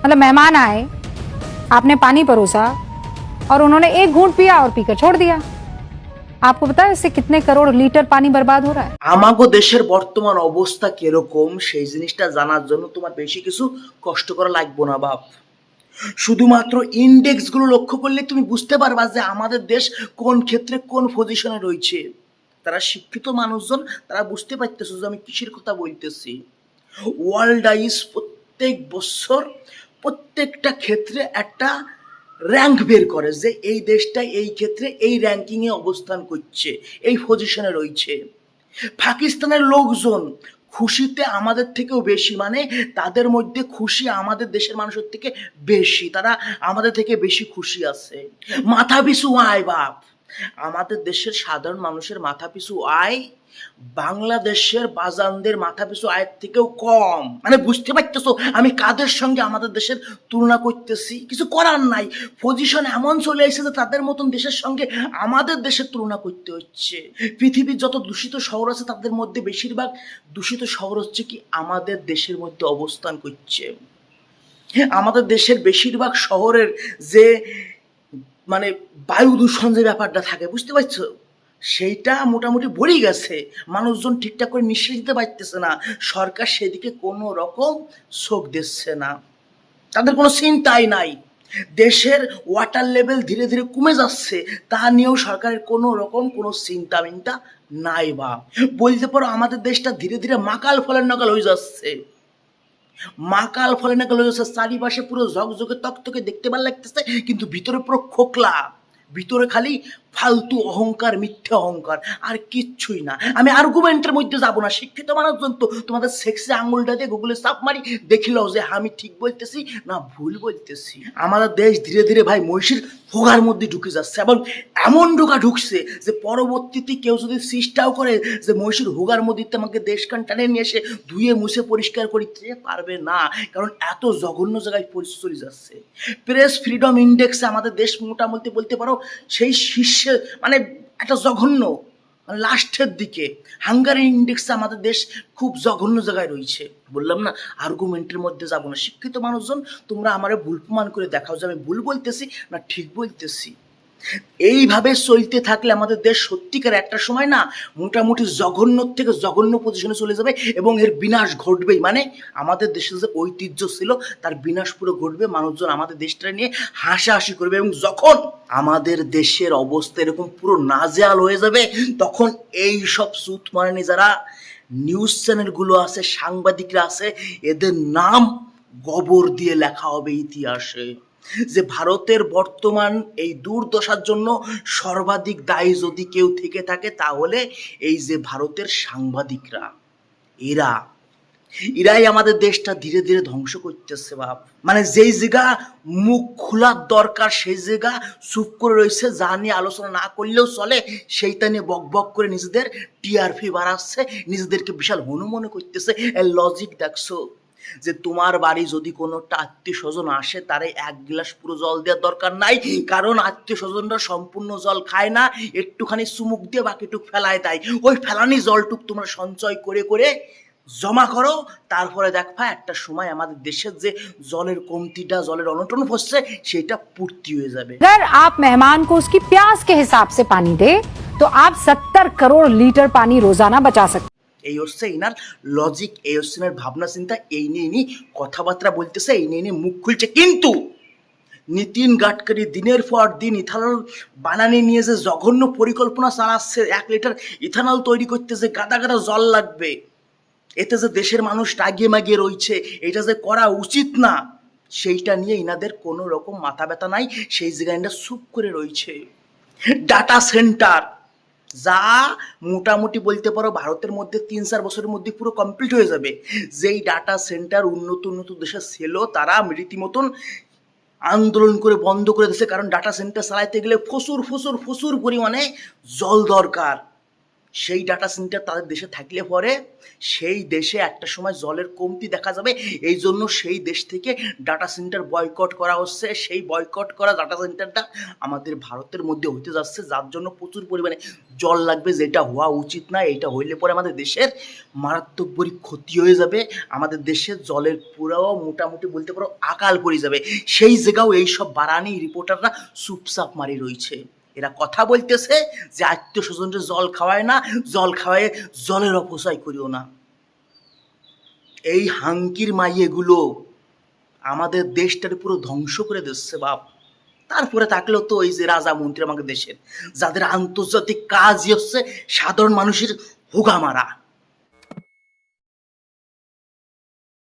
मतलब मेहमान आए, आपने पानी परोसा और उन्होंने एक घूंट पिया और पीकर छोड़ दिया। आपको पता है इससे कितने करोड़ लीटर पानी बर्बाद हो रहा है। আমাগো দেশের বর্তমান অবস্থা কিরকম সেই জিনিসটা জানার জন্য তোমার বেশি কিছু কষ্ট করা লাগবে না বাপ। শুধুমাত্র ইন্ডেক্স গুলো লক্ষ্য করলে তুমি বুঝতে পারবা যে আমাদের দেশ কোন ক্ষেত্রে কোন পজিশনে রয়েছে। তারা শিক্ষিত মানুষজন তারা বুঝতে পারতেছে যে আমি কিসের কথা বলতেছি। ওয়ার্ল্ড আইস প্রত্যেক বছর প্রত্যেকটা ক্ষেত্রে একটা র্যাঙ্ক বের করে যে এই দেশটা এই ক্ষেত্রে এই র্যাঙ্কিংয়ে অবস্থান করছে, এই পজিশনে রয়েছে। পাকিস্তানের লোকজন খুশিতে আমাদের থেকেও বেশি, মানে তাদের মধ্যে খুশি আমাদের দেশের মানুষের থেকে বেশি, তারা আমাদের থেকে বেশি খুশি আছে। মাথা পিছু আয় বাপ, আমাদের দেশের সাধারণ মানুষের মাথা পিছু আয় বাংলাদেশের বাজানদের মাথা পিছু আয়ের থেকেও কম। মানে বুঝতে পারতেছো আমি কাদের সঙ্গে আমাদের দেশের তুলনা করতেছি? কিছু করার নাই, পজিশন এমন চলে এসেছে তাদের মতন দেশের সঙ্গে আমাদের দেশের তুলনা করতে হচ্ছে। পৃথিবীর যত দূষিত শহর আছে তাদের মধ্যে বেশিরভাগ দূষিত শহর হচ্ছে কি আমাদের দেশের মধ্যে অবস্থান করছে। আমাদের দেশের বেশিরভাগ শহরের যে মানে বায়ু দূষণ যে ব্যাপারটা থাকে, বুঝতে পারছো, সেইটা মোটামুটি ভরেই গেছে। মানুষজন ঠিকঠাক করে নিঃশ্বাস দিতে পারতেছে না, সরকার সেদিকে কোনো রকম চোখ দিচ্ছে না, তাদের কোনো চিন্তাই নাই। দেশের ওয়াটার লেভেল ধীরে ধীরে কমে যাচ্ছে, তা নিয়েও সরকারের কোনো রকম কোনো চিন্তা মিন্তা নাই। বা বলতে পারো আমাদের দেশটা ধীরে ধীরে মাকাল ফলের নাগাল হয়ে যাচ্ছে, মাকাল ফলে নাগাল হয়ে যাচ্ছে। চারিপাশে পুরো ঝকঝকে তকতকে দেখতে ভালো লাগতেছে, কিন্তু ভিতরে পুরো খোকলা, ভিতরে খালি ফালতু অহংকার, মিথ্যে অহংকার, আর কিচ্ছুই না। আমি আর্গুমেন্টের মধ্যে যাব না, শিক্ষিত মানুষজন তো তোমাদের সেক্সে আঙুলটা দিয়ে গুগলে চাপ মারি দেখিলাও যে আমি ঠিক বলতেছি না ভুল বলতেছি। আমাদের দেশ ধীরে ধীরে ভাই মহিষীর হোগার মধ্যে ঢুকে যাচ্ছে, এবং এমন ঢুকছে যে পরবর্তীতে কেউ যদি চেষ্টাও করে যে মহিষীর হোগার মধ্যে আমাকে দেশখান টানে নিয়ে এসে ধুয়ে মুছে পরিষ্কার করতে পারবে না, কারণ এত জঘন্য জায়গায় চলে যাচ্ছে। প্রেস ফ্রিডম ইন্ডেক্সে আমাদের দেশ মোটামুটি বলতে পারো সেই শীর্ষে, মানে একটা জঘন্য, মানে লাস্টের দিকে। হাঙ্গারি ইন্ডেক্সে আমাদের দেশ খুব জঘন্য জায়গায় রয়েছে। বললাম না আর্গুমেন্টের মধ্যে যাব না। শিক্ষিত মানুষজন তোমরা আমারে ভুল প্রমাণ করে দেখাও যে আমি ভুল বলতেছি না ঠিক বলতেছি। এইভাবে চলতে থাকলে আমাদের দেশ সত্যিকার একটা সময় না মোটামুটি জঘন্য থেকে জঘন্য পজিশনে চলে যাবে, এবং এর বিনাশ ঘটবেই। মানে আমাদের দেশের যে ঐতিহ্য ছিল তার বিনাশ পুরো ঘটবে, মানুষজন আমাদের দেশটা নিয়ে হাসাহাসি করবে, এবং যখন আমাদের দেশের অবস্থা এরকম পুরো নাজেহাল হয়ে যাবে তখন এই সব সুত মারানি যারা নিউজ চ্যানেলগুলো আছে, সাংবাদিকরা আছে, এদের নাম গোবর দিয়ে লেখা হবে ইতিহাসে, যে ভারতের বর্তমান এই দুর্দশার জন্য সর্বাধিক দায়ী যদি কেউ থেকে থাকে তাহলে এই যে ভারতের সাংবাদিকরা, এরাই আমাদের দেশটা ধীরে ধীরে ধ্বংস করতেছে বাপ। মানে যেই জায়গা মুখ খোলার দরকার সেই জায়গা চুপ করে রয়েছে, যা নিয়ে আলোচনা না করলেও চলে সেইটা নিয়ে বক বক করে নিজেদের টিআরপি বাড়াচ্ছে, নিজেদেরকে বিশাল হনুমনে করতেছে। এর লজিক দেখছো যে তোমার বাড়ি যদি কোনো আত্মীয় স্বজন আসে তারে এক গ্লাস পুরো জল দেওয়ার দরকার নাই, কারণ আত্মীয় স্বজনরা সম্পূর্ণ জল খায় না, একটুখানি চুমুক দিয়ে বাকিটুক ফেলায় দেয়। ওই ফেলানি জলটুক তোমরা সঞ্চয় করে করে জমা করো, তারপরে দেখবা একটা সময় আমাদের দেশের যে জলের কমতিটা, জলের অনটন হচ্ছে সেটা পূর্তি হয়ে যাবে। अगर आप मेहमान को उसकी प्यास के हिसाब से पानी दे तो आप 70 करोड़ लीटर पानी रोजाना बचा सकते। এই হচ্ছে ইনার লজিক, এই হচ্ছে ইনার ভাবনা চিন্তা, এই নিয়ে ইনি কথাবার্তা বলতেছে, এই নিয়ে ইনি মুখ খুলছে। কিন্তু নীতিন গাডকারি দিনের পর দিন ইথানল বানানি নিয়ে যে জঘন্য পরিকল্পনা চালাচ্ছে, 1 লিটার ইথানল তৈরি করতে যে গাদা গাদা জল লাগবে, এতে যে দেশের মানুষ রাগিয়ে মাগিয়ে রয়েছে, এটা যে করা উচিত না, সেইটা নিয়ে ইনাদের কোনো রকম মাথা ব্যথা নাই, সেই জায়গায় ইনারা চুপ করে রয়েছে। ডাটা সেন্টার যা মোটামুটি বলতে পারো ভারতের মধ্যে 3-4 বছরের মধ্যে পুরো কমপ্লিট হয়ে যাবে। যেই ডাটা সেন্টার উন্নত উন্নত দেশে ছিল তারা রীতিমতন আন্দোলন করে বন্ধ করে দিয়েছে, কারণ ডাটা সেন্টার চালাইতে গেলে প্রচুর প্রচুর প্রচুর পরিমাণে জল দরকার। সেই ডাটা সেন্টার তাদের দেশে থাকলে পরে সেই দেশে একটা সময় জলের কমতি দেখা যাবে, এই জন্য সেই দেশ থেকে ডাটা সেন্টার বয়কট করা হচ্ছে। সেই বয়কট করা ডাটা সেন্টারটা আমাদের ভারতের মধ্যে হইতে যাচ্ছে, যার জন্য প্রচুর পরিমাণে জল লাগবে, যেটা হওয়া উচিত না। এটা হইলে পরে আমাদের দেশের মারাত্মক বড় ক্ষতি হয়ে যাবে, আমাদের দেশের জলের পুরাও মোটামুটি বলতে পারো আকাল পড়ে যাবে। সেই জায়গাও এইসব বারানি রিপোর্টাররা চুপচাপ মারি রয়েছে। এরা কথা বলতেছে যে আত্মীয় স্বজনরা জল খাওয়ায় না, জল খাওয়ায় জলের অপচয় করিও না। এই হাঙ্কির মাইয়েগুলো আমাদের দেশটাকে পুরো ধ্বংস করে দিচ্ছে বাপ। তারপরে থাকলেও তো ওই যে রাজা মন্ত্রী আমাদের দেশের, যাদের আন্তর্জাতিক কাজই হচ্ছে সাধারণ মানুষের হুগা মারা।